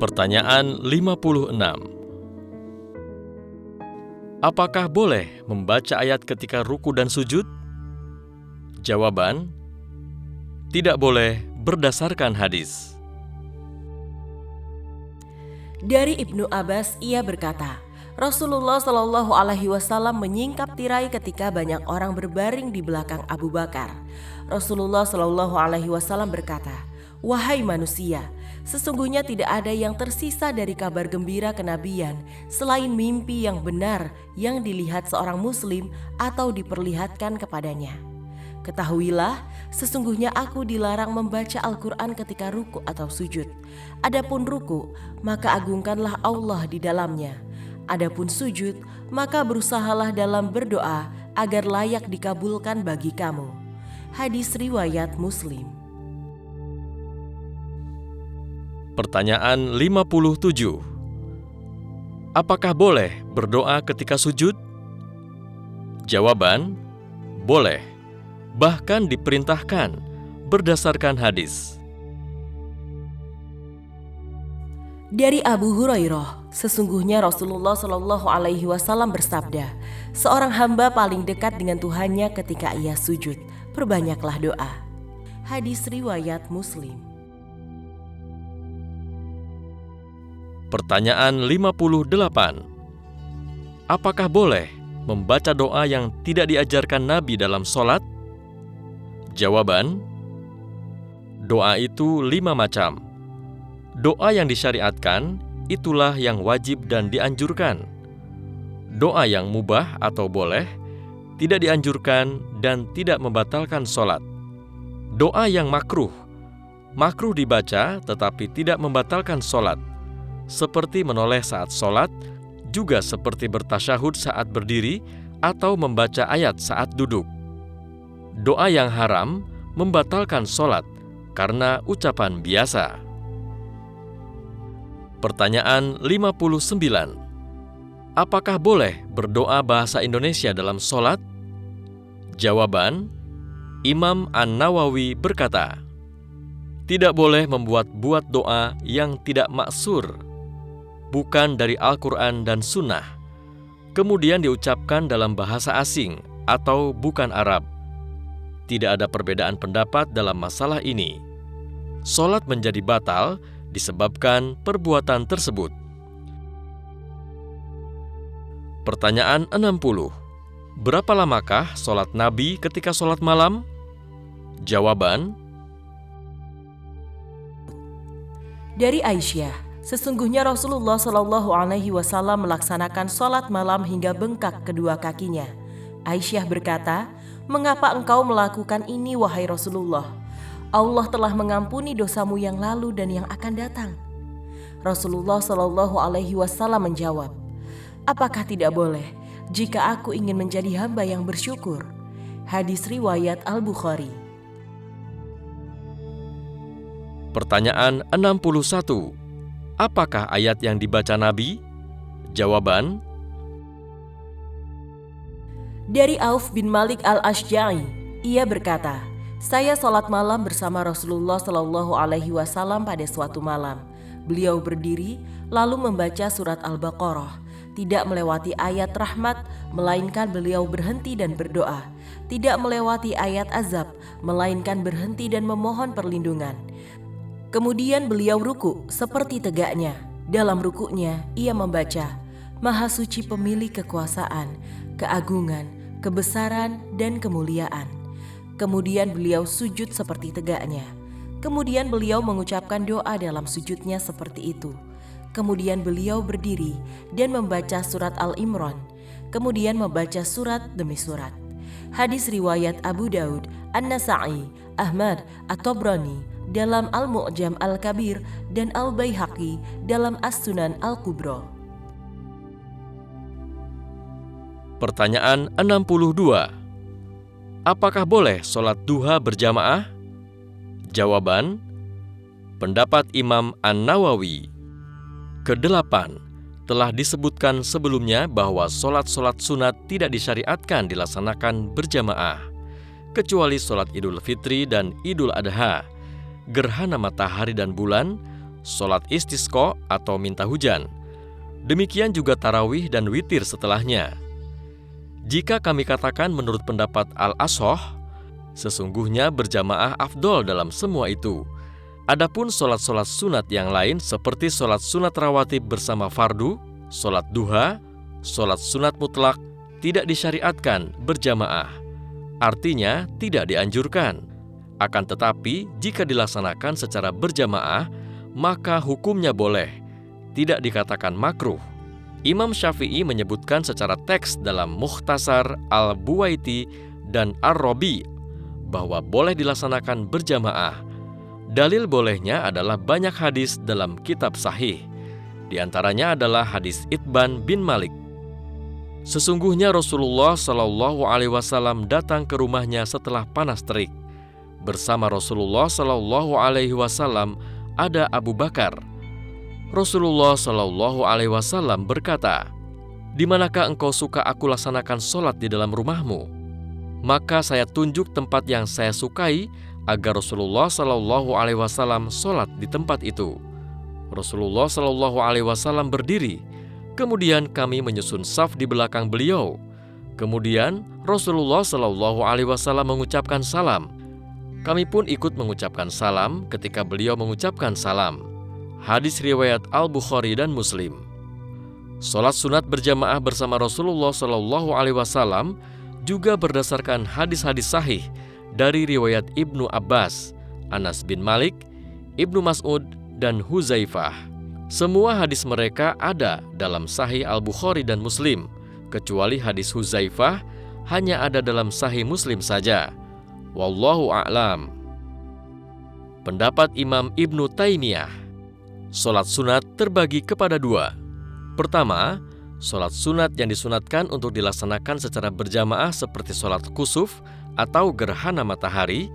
Pertanyaan 56. Apakah boleh membaca ayat ketika ruku dan sujud? Jawaban: tidak boleh berdasarkan hadis. Dari Ibnu Abbas, ia berkata, Rasulullah Shallallahu Alaihi Wasallam menyingkap tirai ketika banyak orang berbaring di belakang Abu Bakar. Rasulullah Shallallahu Alaihi Wasallam berkata, wahai manusia, sesungguhnya tidak ada yang tersisa dari kabar gembira kenabian selain mimpi yang benar yang dilihat seorang muslim atau diperlihatkan kepadanya. Ketahuilah, sesungguhnya aku dilarang membaca Al-Quran ketika ruku atau sujud. Adapun ruku, maka agungkanlah Allah di dalamnya. Adapun sujud, maka berusahalah dalam berdoa agar layak dikabulkan bagi kamu. Hadis riwayat Muslim. Pertanyaan 57. Apakah boleh berdoa ketika sujud? Jawaban: boleh. Bahkan diperintahkan berdasarkan hadis. Dari Abu Hurairah, sesungguhnya Rasulullah Shallallahu Alaihi Wasallam bersabda, seorang hamba paling dekat dengan Tuhannya ketika ia sujud, perbanyaklah doa. Hadis riwayat Muslim. Pertanyaan 58. Apakah boleh membaca doa yang tidak diajarkan Nabi dalam sholat? Jawaban: doa itu 5 macam. Doa yang disyariatkan, itulah yang wajib dan dianjurkan. Doa yang mubah atau boleh, tidak dianjurkan dan tidak membatalkan sholat. Doa yang makruh dibaca tetapi tidak membatalkan sholat, seperti menoleh saat sholat, juga seperti bertasyahud saat berdiri atau membaca ayat saat duduk. Doa yang haram membatalkan sholat karena ucapan biasa. Pertanyaan 59. Apakah boleh berdoa bahasa Indonesia dalam sholat? Jawaban: Imam An-Nawawi berkata, tidak boleh membuat-buat doa yang tidak maksur, bukan dari Al-Quran dan Sunnah, kemudian diucapkan dalam bahasa asing atau bukan Arab. Tidak ada perbedaan pendapat dalam masalah ini. Sholat menjadi batal disebabkan perbuatan tersebut. Pertanyaan 60. Berapa lamakah sholat Nabi ketika sholat malam? Jawaban: Dari Aisyah, sesungguhnya Rasulullah Shallallahu Alaihi Wasallam melaksanakan sholat malam hingga bengkak kedua kakinya. Aisyah berkata, mengapa engkau melakukan ini wahai Rasulullah? Allah telah mengampuni dosamu yang lalu dan yang akan datang. Rasulullah Shallallahu Alaihi Wasallam menjawab, apakah tidak boleh jika aku ingin menjadi hamba yang bersyukur? Hadis riwayat Al-Bukhari. Pertanyaan 61. Apakah ayat yang dibaca Nabi? Jawaban: Dari Auf bin Malik al-Ashja'i, ia berkata, saya sholat malam bersama Rasulullah Shallallahu Alaihi Wasallam pada suatu malam. Beliau berdiri lalu membaca surat Al-Baqarah, tidak melewati ayat rahmat, melainkan beliau berhenti dan berdoa, tidak melewati ayat azab, melainkan berhenti dan memohon perlindungan. Kemudian beliau ruku seperti tegaknya. Dalam rukuknya ia membaca, Maha suci pemilik kekuasaan, keagungan, kebesaran, dan kemuliaan. Kemudian beliau sujud seperti tegaknya. Kemudian beliau mengucapkan doa dalam sujudnya seperti itu. Kemudian beliau berdiri dan membaca surat Al-Imran. Kemudian membaca surat demi surat. Hadis riwayat Abu Daud, An-Nasa'i, Ahmad, At-Tabrani dalam Al-Mu'jam Al-Kabir dan Al-Baihaqi dalam As-Sunan Al-Kubra. Pertanyaan 62. Apakah boleh sholat duha berjamaah? Jawaban: pendapat Imam An-Nawawi. Kedelapan, telah disebutkan sebelumnya bahwa sholat-sholat sunat tidak disyariatkan dilaksanakan berjamaah, kecuali sholat Idul Fitri dan Idul Adha, gerhana matahari dan bulan, sholat istisqa atau minta hujan. Demikian juga tarawih dan witir setelahnya. Jika kami katakan menurut pendapat Al-Ashah, sesungguhnya berjamaah afdol dalam semua itu. Adapun sholat-sholat sunat yang lain seperti sholat sunat rawatib bersama fardu, sholat duha, sholat sunat mutlak tidak disyariatkan berjamaah. Artinya tidak dianjurkan. Akan tetapi jika dilaksanakan secara berjamaah, maka hukumnya boleh, tidak dikatakan makruh. Imam Syafi'i menyebutkan secara teks dalam Mukhtasar Al-Buwaiti dan Ar-Rabi bahwa boleh dilaksanakan berjamaah. Dalil bolehnya adalah banyak hadis dalam kitab sahih. Di antaranya adalah hadis Itban bin Malik. Sesungguhnya Rasulullah Shallallahu Alaihi Wasallam datang ke rumahnya setelah panas terik. Bersama Rasulullah Shallallahu Alaihi Wasallam ada Abu Bakar. Rasulullah Shallallahu Alaihi Wasallam berkata, "Di manakah engkau suka aku laksanakan sholat di dalam rumahmu?" Maka saya tunjuk tempat yang saya sukai agar Rasulullah Shallallahu Alaihi Wasallam sholat di tempat itu. Rasulullah Shallallahu Alaihi Wasallam berdiri, kemudian kami menyusun saf di belakang beliau. Kemudian Rasulullah Shallallahu Alaihi Wasallam mengucapkan salam. Kami pun ikut mengucapkan salam ketika beliau mengucapkan salam. Hadis riwayat Al-Bukhari dan Muslim. Sholat sunat berjamaah bersama Rasulullah Shallallahu Alaihi Wasallam juga berdasarkan hadis-hadis sahih dari riwayat Ibnu Abbas, Anas bin Malik, Ibnu Mas'ud, dan Huzaifah. Semua hadis mereka ada dalam Sahih Al-Bukhari dan Muslim, kecuali hadis Huzaifah hanya ada dalam Sahih Muslim saja. Wallahu a'lam. Pendapat Imam Ibnu Taimiyah, sholat sunat terbagi kepada dua. Pertama, sholat sunat yang disunatkan untuk dilaksanakan secara berjamaah seperti sholat kusuf atau gerhana matahari,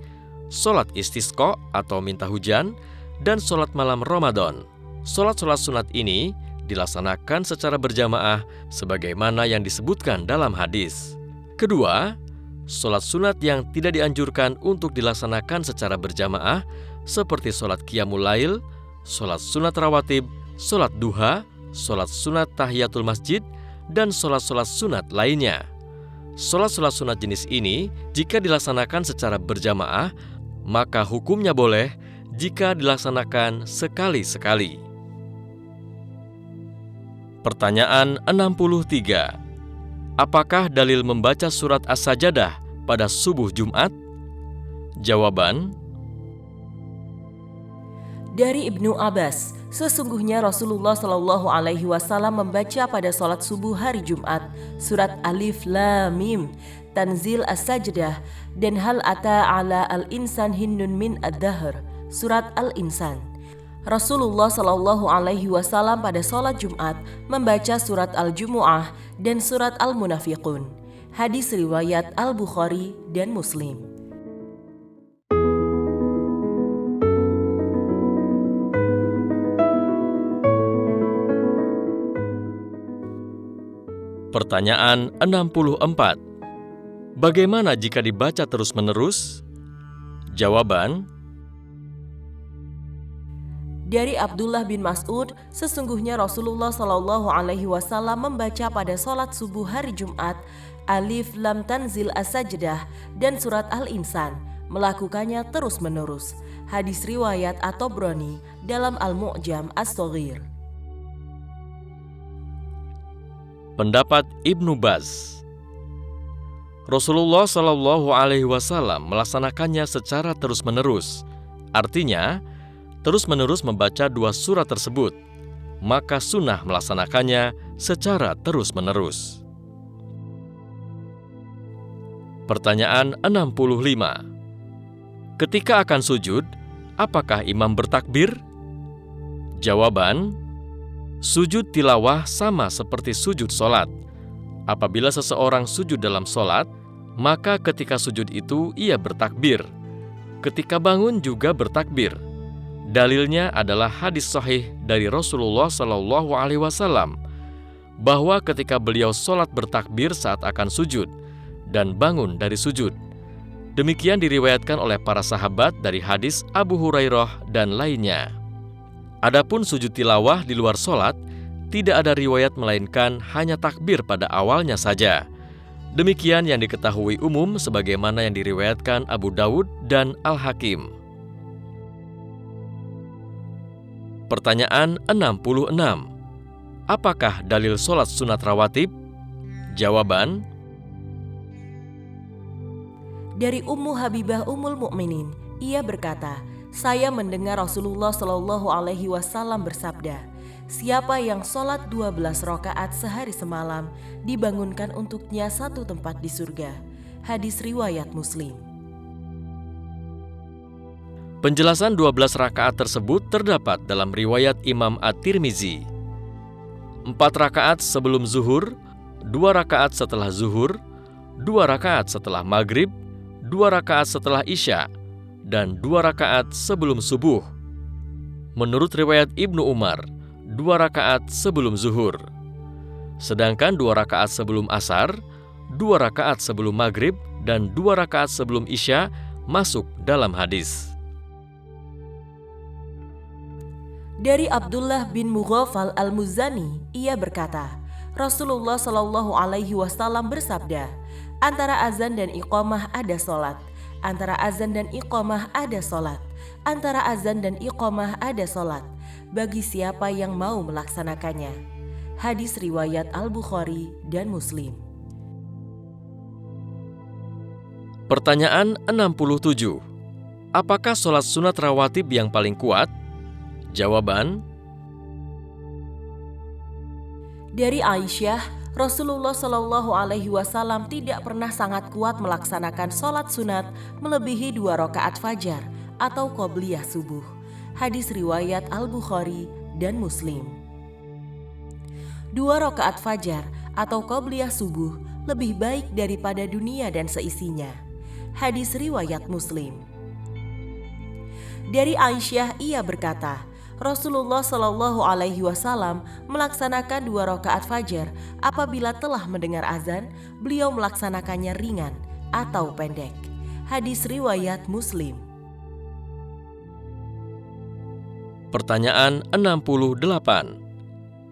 sholat istisqa atau minta hujan, dan sholat malam Ramadan. Sholat-sholat sunat ini dilaksanakan secara berjamaah sebagaimana yang disebutkan dalam hadis. Kedua, sholat sunat yang tidak dianjurkan untuk dilaksanakan secara berjamaah seperti sholat qiyamul lail, sholat sunat rawatib, sholat duha, sholat sunat tahiyatul masjid, dan sholat-sholat sunat lainnya. Sholat-sholat sunat jenis ini jika dilaksanakan secara berjamaah, maka hukumnya boleh jika dilaksanakan sekali-sekali. Pertanyaan 63. Apakah dalil membaca surat As-Sajadah pada subuh Jumat? Jawaban: Dari Ibnu Abbas, sesungguhnya Rasulullah Shallallahu Alaihi Wasallam membaca pada sholat subuh hari Jumat surat Alif Lam Mim, Tanzil As-Sajdah, dan Hal Ata Ala Al-Insan Hinnun Min Ad-Dahr, surat Al-Insan. Rasulullah Shallallahu Alaihi Wasallam pada sholat Jumat membaca surat Al-Jumu'ah dan surat Al-Munafiqun. Hadis riwayat Al-Bukhari dan Muslim. Pertanyaan 64. Bagaimana jika dibaca terus-menerus? Jawaban: Dari Abdullah bin Mas'ud, sesungguhnya Rasulullah Shallallahu Alaihi Wasallam membaca pada sholat subuh hari Jumat Alif Lam Tanzil As-Sajdah dan surat Al-Insan, melakukannya terus-menerus. Hadis riwayat At-Tabrani dalam Al-Mu'jam As-Shaghir. Pendapat Ibnu Baz, Rasulullah Shallallahu Alaihi Wasallam melaksanakannya secara terus-menerus. Artinya, terus-menerus membaca dua surat tersebut, maka sunnah melaksanakannya secara terus-menerus. Pertanyaan 65. Ketika akan sujud, apakah imam bertakbir? Jawaban: sujud tilawah sama seperti sujud sholat. Apabila seseorang sujud dalam sholat, maka ketika sujud itu ia bertakbir. Ketika bangun juga bertakbir. Dalilnya adalah hadis sahih dari Rasulullah Shallallahu Alaihi Wasallam bahwa ketika beliau sholat bertakbir saat akan sujud dan bangun dari sujud. Demikian diriwayatkan oleh para sahabat dari hadis Abu Hurairah dan lainnya. Adapun sujud tilawah di luar sholat, tidak ada riwayat melainkan hanya takbir pada awalnya saja. Demikian yang diketahui umum sebagaimana yang diriwayatkan Abu Dawud dan Al-Hakim. Pertanyaan 66. Apakah dalil sholat sunat rawatib? Jawaban: Dari Ummu Habibah Ummul Mukminin, ia berkata, saya mendengar Rasulullah Shallallahu Alaihi Wasallam bersabda, siapa yang sholat 12 rakaat sehari semalam, dibangunkan untuknya satu tempat di surga. Hadis riwayat Muslim. Penjelasan 12 rakaat tersebut terdapat dalam riwayat Imam At-Tirmizi. 4 rakaat sebelum zuhur, 2 rakaat setelah zuhur, 2 rakaat setelah maghrib, 2 rakaat setelah isya, dan 2 rakaat sebelum subuh. Menurut riwayat Ibnu Umar, 2 rakaat sebelum zuhur. Sedangkan 2 rakaat sebelum asar, 2 rakaat sebelum maghrib, dan 2 rakaat sebelum isya masuk dalam hadis. Dari Abdullah bin Mughaffal Al-Muzani, ia berkata, Rasulullah Shallallahu Alaihi Wasallam bersabda, antara azan dan iqamah ada sholat, antara azan dan iqamah ada sholat, antara azan dan iqamah ada sholat, bagi siapa yang mau melaksanakannya. Hadis riwayat Al-Bukhari dan Muslim. Pertanyaan 67. Apakah sholat sunat rawatib yang paling kuat? Jawaban: Dari Aisyah, Rasulullah Shallallahu Alaihi Wasallam tidak pernah sangat kuat melaksanakan sholat sunat melebihi 2 rakaat fajar atau qobliyah subuh. Hadis riwayat Al-Bukhari dan Muslim. 2 rakaat fajar atau qobliyah subuh lebih baik daripada dunia dan seisinya. Hadis riwayat Muslim. Dari Aisyah, ia berkata, Rasulullah Shallallahu Alaihi Wasallam melaksanakan 2 rakaat fajar apabila telah mendengar azan, beliau melaksanakannya ringan atau pendek. Hadis riwayat Muslim. Pertanyaan 68.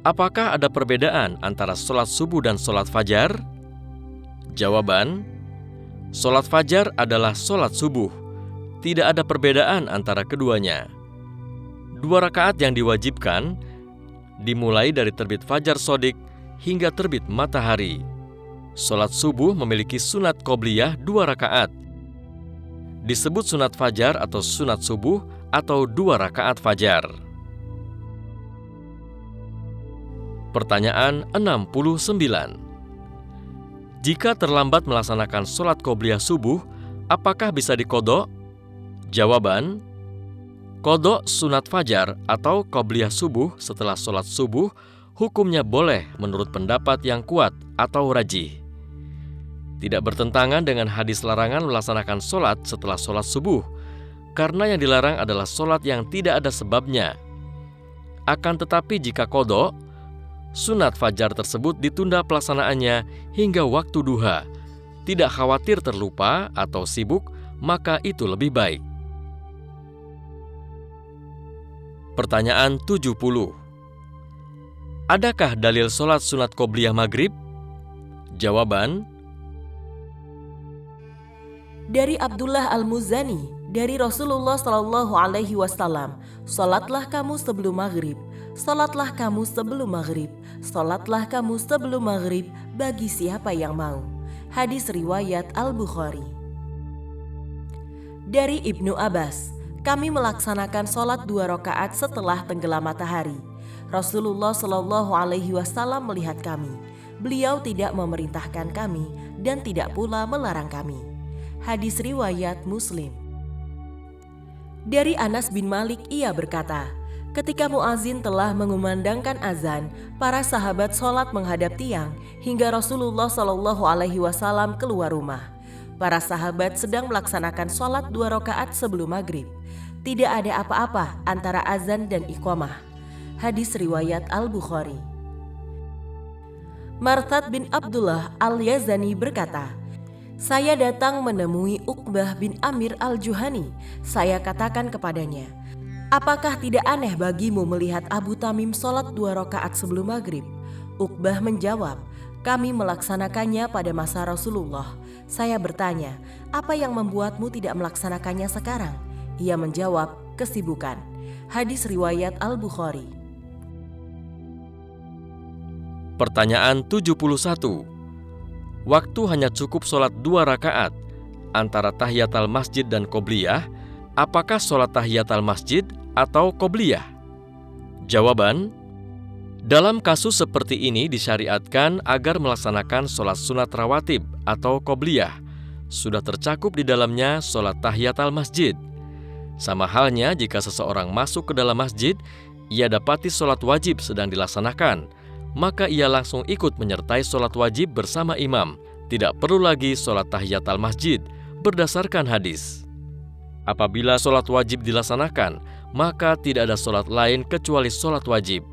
Apakah ada perbedaan antara sholat subuh dan sholat fajar? Jawaban: sholat fajar adalah sholat subuh. Tidak ada perbedaan antara keduanya. 2 rakaat yang diwajibkan dimulai dari terbit fajar shodiq hingga terbit matahari. Sholat subuh memiliki sunat qobliyah 2 rakaat. Disebut sunat fajar atau sunat subuh atau 2 rakaat fajar. Pertanyaan 69. Jika terlambat melaksanakan sholat qobliyah subuh, apakah bisa diqodho? Jawaban: qodho sunat fajar atau qobliyah subuh setelah sholat subuh hukumnya boleh menurut pendapat yang kuat atau rajih. Tidak bertentangan dengan hadis larangan melaksanakan sholat setelah sholat subuh, karena yang dilarang adalah sholat yang tidak ada sebabnya. Akan tetapi jika qodho, sunat fajar tersebut ditunda pelaksanaannya hingga waktu duha. Tidak khawatir terlupa atau sibuk, maka itu lebih baik. Pertanyaan 70. Adakah dalil sholat sunat qobliyah maghrib? Jawaban: Dari Abdullah Al-Muzani, dari Rasulullah Shallallahu Alaihi Wasallam, sholatlah kamu sebelum maghrib, sholatlah kamu sebelum maghrib, sholatlah kamu sebelum maghrib bagi siapa yang mau. Hadis riwayat Al-Bukhari. Dari Ibnu Abbas, kami melaksanakan sholat 2 rakaat setelah tenggelam matahari. Rasulullah Shallallahu Alaihi Wasallam melihat kami. Beliau tidak memerintahkan kami dan tidak pula melarang kami. Hadis riwayat Muslim. Dari Anas bin Malik, ia berkata, ketika muazin telah mengumandangkan azan, para sahabat sholat menghadap tiang hingga Rasulullah Shallallahu Alaihi Wasallam keluar rumah. Para sahabat sedang melaksanakan sholat 2 rakaat sebelum maghrib. Tidak ada apa-apa antara azan dan iqamah. Hadis riwayat Al-Bukhari. Marthad bin Abdullah Al-Yazani berkata, saya datang menemui Uqbah bin Amir Al-Juhani. Saya katakan kepadanya, Apakah tidak aneh bagimu melihat Abu Tamim sholat 2 rakaat sebelum maghrib? Uqbah menjawab, kami melaksanakannya pada masa Rasulullah. Saya bertanya, apa yang membuatmu tidak melaksanakannya sekarang? Ia menjawab, kesibukan. Hadis riwayat Al-Bukhari. Pertanyaan 71. Waktu hanya cukup sholat 2 rakaat antara tahiyatul masjid dan qobliyah. Apakah sholat tahiyatul masjid atau qobliyah? Jawaban, dalam kasus seperti ini disyariatkan agar melaksanakan sholat sunat rawatib atau qobliyah. Sudah tercakup di dalamnya sholat tahiyatul masjid. Sama halnya jika seseorang masuk ke dalam masjid, ia dapati sholat wajib sedang dilaksanakan, maka ia langsung ikut menyertai sholat wajib bersama imam. Tidak perlu lagi sholat tahiyatul masjid berdasarkan hadis. Apabila sholat wajib dilaksanakan, maka tidak ada sholat lain kecuali sholat wajib.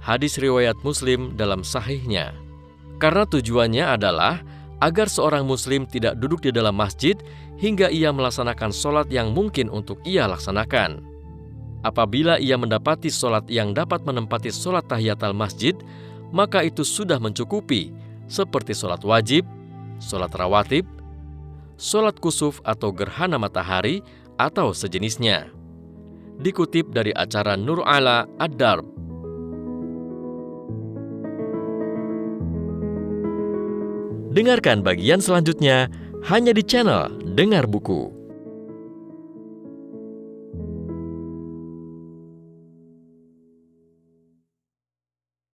Hadis riwayat Muslim dalam sahihnya. Karena tujuannya adalah agar seorang muslim tidak duduk di dalam masjid hingga ia melaksanakan sholat yang mungkin untuk ia laksanakan. Apabila ia mendapati sholat yang dapat menempati sholat tahiyatul masjid, maka itu sudah mencukupi, seperti sholat wajib, sholat rawatib, sholat kusuf atau gerhana matahari, atau sejenisnya. Dikutip dari acara Nur Ala Ad-Darb. Dengarkan bagian selanjutnya hanya di channel Dengar Buku.